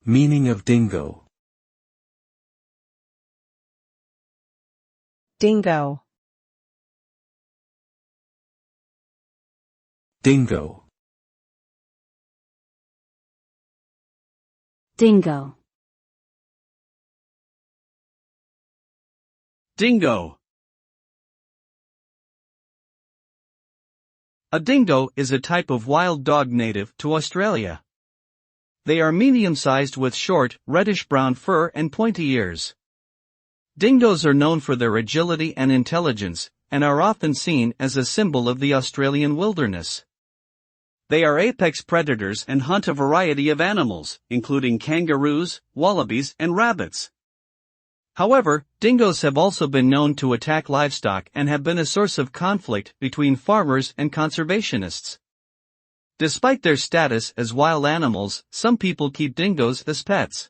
Meaning of dingo. Dingo. Dingo. Dingo. Dingo. A dingo is a type of wild dog native to Australia. They are medium-sized with short, reddish-brown fur and pointy ears. Dingoes are known for their agility and intelligence, and are often seen as a symbol of the Australian wilderness. They are apex predators and hunt a variety of animals, including kangaroos, wallabies, and rabbits. However, dingoes have also been known to attack livestock and have been a source of conflict between farmers and conservationists. Despite their status as wild animals, some people keep dingoes as pets.